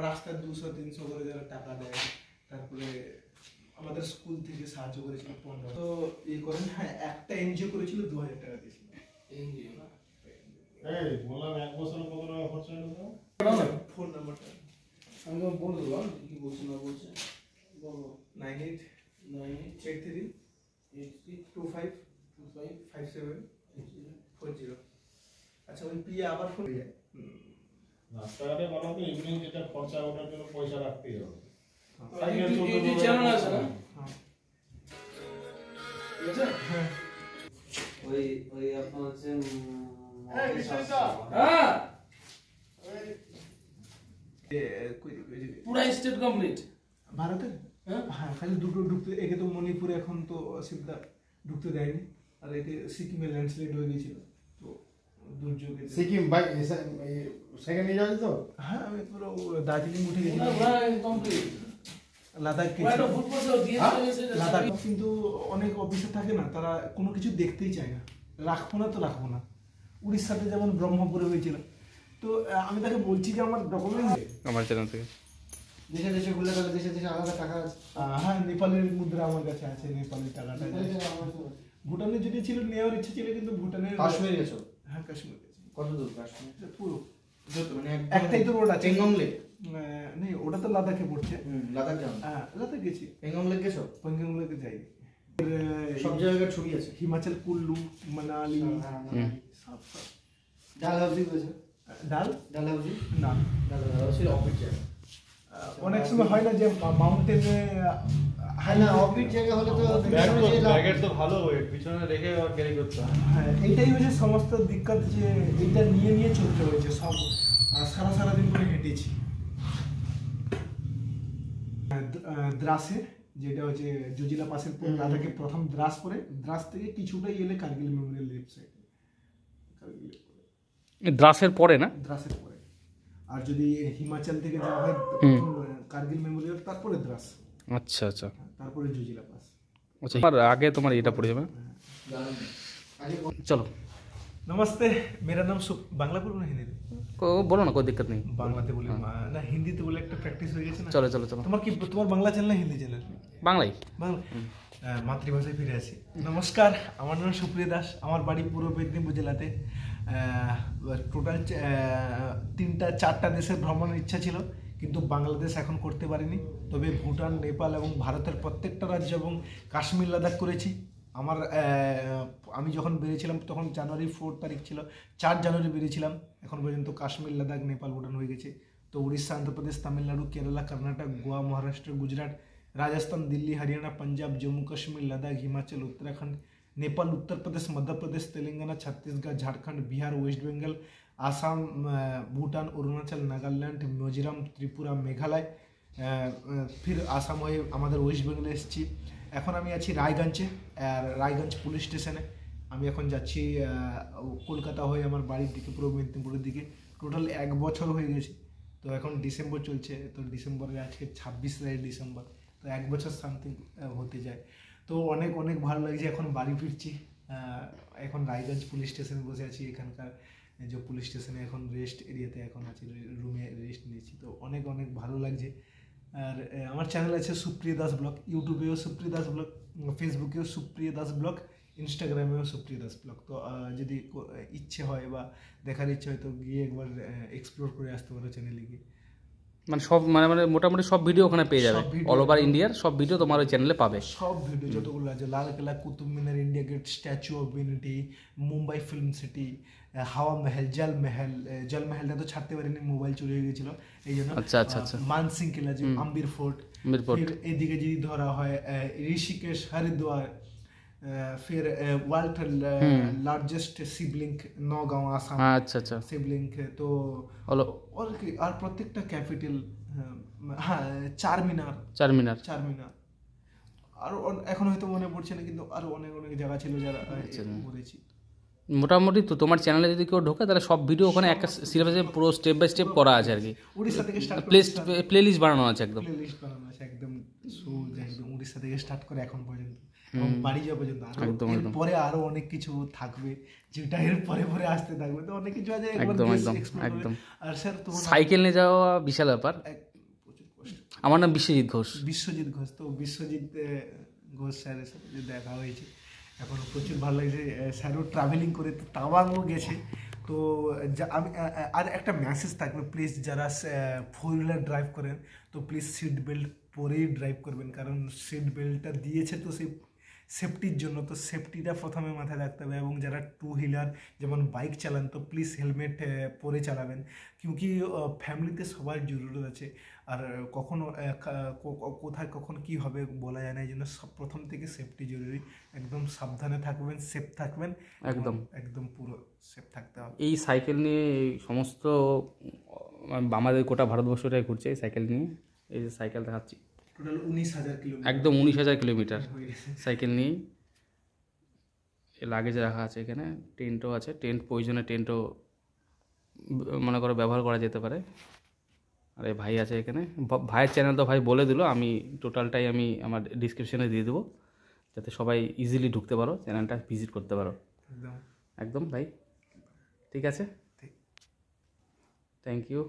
রাস্তায় 200-300 করে যারা টাকা দেয়, তারপরে আমাদের স্কুল থেকে সাহায্য করেছিল 15, তো এই করেন। হ্যাঁ, একটা এনজিও করেছিল 2000 টাকা দিয়েছিল। এনজিও না, এই বললাম 1 বছরে কত টাকা খরচ হলো? ফোন নাম্বারটা আমি বলে দেবো, কি বলছি না বলছে বলো। 988383255740। আচ্ছা, ওই পিয়া আবার ফোন হয়ে যায়। রাস্তাঘাটে বানাতে ইভিনিং যেটা খরচা, ওটার জন্য পয়সা রাখতেই হবে। ইউটিউব চ্যানেল আছে না? হ্যাঁ, ঠিক আছে। হ্যাঁ, ওই আপনার হচ্ছে হ্যাঁ পুরা স্টেট কমপ্লিট ভারতের। হ্যাঁ, খালি দুটো ঢুকতে, একে তো মণিপুরে এখন তো সিদ্ধা ঢুকতে দেয়নি, আর একে সিকিমে ল্যান্ডস্লাইড হয়ে গেছিল, তো দুর্যোগে সিকিম বাই সেকেন্ড নিয়ে যাবে তো। হ্যাঁ, আমি পুরো দার্জিলিং উঠে গেছি, লাদাখ গেছি। লাদাখ কিন্তু অনেক অফিসার থাকে না, তারা কোনো কিছু দেখতেই চায় না, রাখবো না তো রাখবো না। উড়িষ্যাতে যেমন ব্রহ্মপুরে হয়েছিল, তো আমি তাকে বলছি যে আমার ডকুমেন্টস আমার চ্যানেল থেকে দেশে দেশে ঘুরে গেলে দেশে দেশে আলাদা টাকা আছে। হ্যাঁ, নেপালের মুদ্রা আমার কাছে আছে, নেপালের টাকাটা। ভুটানে যদি ছিল, নেওয়ার ইচ্ছে ছিল, কিন্তু ভুটানের কাশ্মীর গেছো? হ্যাঁ, কাশ্মীর গেছি। কত দূর কাশ্মীর? পুরো মানে একটাই তো রোড আছে, পেঙ্গং লেক। নেই, ওটা তো লাদাখে পড়ছে। লাদাখ যাও? হ্যাঁ, লাদাখ গেছি। পেঙ্গং লেক গেছো? পেঙ্গং লেকে যাইনি। সব জায়গায় ছবি আছে, হিমাচল, কুল্লু, মানালি, সব সব। ডালহাউজি গেছো? ডালহাউজি না, ডালহাউজি অফিস জায়গা। অনেক সময় হয় না যে মাউন্টেনে, হ্যাঁ না, অফিস জায়গা হলে তো ব্যাগের তো ভালো ওয়েট পিছনে রেখে আর ক্যারি করতে হয়। হ্যাঁ, এইটাই হচ্ছে সমস্ত দিক্কত, যে এটা নিয়ে নিয়ে চলতে হয়েছে সব। সারা দিন করে হেঁটেছি। দ্রাসে, যেটা হচ্ছে জজিলা পাসের পর লাদাখে প্রথম দ্রাস পরে, দ্রাস থেকে কিছুটা এলে কার্গিল মেমোরিয়াল লেফট সাইডে। দ্রাসের পরে না? দ্রাসের পরে। আর যদি হিমাচল থেকে যাওয়া হয়, কার্গিল মেমোরিয়াল, তারপরে দ্রাস। আচ্ছা আচ্ছা, তারপরে জজিলা পাস। আচ্ছা, আগে তোমার এটা পড়ে যাবে। চলো। नमस्ते, मेरा नाम বাংলা বলবো না হিন্দিতে? বলো না, কোনো দিক্কত নেই। বাংলাতে বলি না, হিন্দিতে বলে একটা প্র্যাকটিস হয়ে গেছে না। চলো চলো চলো। তোমার বাংলা চ্যানেল না হিন্দি চ্যানেল? বাংলাই। বাংলা, মাতৃভাষায় ফিরে আসি। নমস্কার, আমার নাম সুপ্রিয় দাস, আমার বাড়ি পূর্ব মেদিনীপুর জেলাতে। টোটাল 3-4টা দেশের ভ্রমণের ইচ্ছা ছিল, কিন্তু বাংলাদেশ এখন করতে পারিনি। তবে ভুটান, নেপাল এবং ভারতের প্রত্যেকটা রাজ্য এবং কাশ্মীর, লাদাখ করেছি। আমি যখন বেরিয়েছিলাম তখন জানুয়ারি 4 তারিখ ছিল, 4 জানুয়ারি বেরিয়েছিলাম। এখন পর্যন্ত কাশ্মীর, লাদাখ, নেপাল, ভুটান হয়ে গেছে। তো উড়িষ্যা, অন্ধ্রপ্রদেশ, তামিলনাড়ু, কেরালা, কর্ণাটক, গোয়া, মহারাষ্ট্র, গুজরাট, রাজস্থান, দিল্লি, হরিয়ানা, পাঞ্জাব, জম্মু কাশ্মীর, লাদাখ, হিমাচল, উত্তরাখণ্ড, নেপাল, উত্তরপ্রদেশ, মধ্যপ্রদেশ, তেলেঙ্গানা, ছত্তিশগড়, ঝাড়খণ্ড, বিহার, ওয়েস্ট বেঙ্গল, আসাম, ভুটান, অরুণাচল, নাগাল্যান্ড, মিজোরাম, ত্রিপুরা, মেঘালয়, ফির আসাম হয়ে আমাদের ওয়েস্ট বেঙ্গলে এসেছি। এখন আমি আছি রায়গঞ্জে, আর রায়গঞ্জ পুলিশ স্টেশনে। আমি এখন যাচ্ছি কলকাতা হয়ে আমার বাড়ির দিকে, পূর্ব মেদিনীপুরের দিকে। টোটাল 1 বছর হয়ে গেছে। তো এখন ডিসেম্বর চলছে, তো ডিসেম্বরে আজকে 26 ডিসেম্বর, তো 1 বছর সামথিং হতে যায়। তো অনেক অনেক ভালো লাগছে, এখন বাড়ি ফিরছি। এখন রায়গঞ্জ পুলিশ স্টেশনে বসে আছি, এখানকার যে পুলিশ স্টেশনে এখন রেস্ট এরিয়াতে এখন আছি, রুমে রেস্ট নিয়েছি। তো অনেক অনেক ভালো লাগছে। আর আমার চ্যানেল আছে সুপ্রিয় দাস ব্লগ, ইউটিউবেও সুপ্রিয় দাস ব্লগ, ফেসবুকেও সুপ্রিয় দাস ব্লগ, ইনস্টাগ্রামেও সুপ্রিয় দাস ব্লগ। তো যদি ইচ্ছে হয় বা দেখার ইচ্ছে হয়, তো গিয়ে একবার এক্সপ্লোর করে আসতে পারো চ্যানেলে গিয়ে। মানে সব মানে মোটামুটি সব ভিডিও ওখানে পেয়ে যাবে, অল ওভার ইন্ডিয়ার সব ভিডিও তোমার ওই চ্যানেলে পাবে। সব ভিডিও যতগুলো আছে, Lal Qila, Qutub Minar, India Gate, Statue of Unity, Mumbai Film City, Hawa Mahal, জল মহলটা তো ছাড়তে পারিনি, মোবাইল চুরি হয়ে গেছিল এই জন্য। আচ্ছা আচ্ছা আচ্ছা। মানসিং কিলা, যে আম্বির ফোর্ট, এদিকে যদি ধরা হয় ঋষিকেশ, হরিদ্বার, फिर वर्ल्ड लार्जेस्ट शिवलिंग नौगांव आसाम। अच्छा अच्छा, शिवलिंग तो और प्रत्येकটা ক্যাপিটাল। হ্যাঁ, চারমিনার আর এখন হয়তো মনে পড়ছে না, কিন্তু আরো অনেক অনেক জায়গা ছিল যারা ঘুরেছি। মোটামুটি তো তোমার চ্যানেলে যদি কেউ ঢোকে, তাহলে সব ভিডিও ওখানে একটা সিলেবাসে পুরো স্টেপ বাই স্টেপ করা আছে আর কি। উড়িষ্যা থেকে স্টার্ট প্লে লিস্ট বানানো আছে একদম। প্লে লিস্ট বানানো আছে একদম, একদম উড়িষ্যা থেকে স্টার্ট করে এখন পর্যন্ত এবং বাড়ি যাওয়া পর্যন্ত। একদম, একদম। এরপরে আরো অনেক কিছু থাকবে যেটা এর পরে পরে আসতে থাকবে, তো অনেক কিছু আছে, একবার একদম, গেস একদম, এক্সপ্লোর করবে। একদম। আর স্যার তোমার সাইকেল নিয়ে যাওয়া বিশাল ব্যাপার। প্রচুর কষ্ট। আমার নাম বিশ্বজিৎ ঘোষ। বিশ্বজিৎ ঘোষ, তো বিশ্বজিৎ ঘোষ স্যারের সাথে যে দেখা হয়েছে, এখন প্রচুর ভালো লাগছে। স্যারও ট্রাভেলিং করে তো তাওয়াংও গেছে। তো আমি আর একটা মেসেজ থাকবে, প্লিজ যারা 4 হুইলার ড্রাইভ করেন তো প্লিজ সিট বেল্ট পরেই ড্রাইভ করবেন, কারণ সিট বেল্টটা দিয়েছে তো সেই সেফটির জন্য, তো সেফটিটা প্রথমে মাথায় রাখতে হবে। এবং যারা 2 হুইলার যেমন বাইক চালান তো প্লিজ হেলমেট পরে চালাবেন, কিউকি ফ্যামিলিতে সবার জরুরত আছে। আর কখনো কোথায় কখন কি হবে বলা যায় না, এই জন্য সব প্রথম থেকে সেফটি জরুরি। একদম সাবধানে থাকবেন, সেফ থাকবেন, একদম। একদম পুরো সেফ থাকতে হবে। এই সাইকেল নিয়ে এই সমস্ত আমাদের গোটা ভারতবর্ষটাই ঘুরছে এই সাইকেল নিয়ে। এই যে সাইকেল দেখাচ্ছি, টোটাল 19,000 কিলোমিটার একদম 19,000 কিলোমিটার হয়ে গেছে। সাইকেল নিয়েই। লাগেজ রাখা আছে এখানে, টেন্টও আছে, টেন্ট প্রয়োজনে টেন্টও মনে করো ব্যবহার করা যেতে পারে। আর এই ভাই আছে এখানে, ভাইয়ের চ্যানেল তো ভাই বলে দিল, আমি টোটালটাই আমি আমার ডিসক্রিপশনে দিয়ে দেবো, যাতে সবাই ইজিলি ঢুকতে পারো, চ্যানেলটা ভিজিট করতে পারো। একদম একদম ভাই, ঠিক আছে, থ্যাংক ইউ।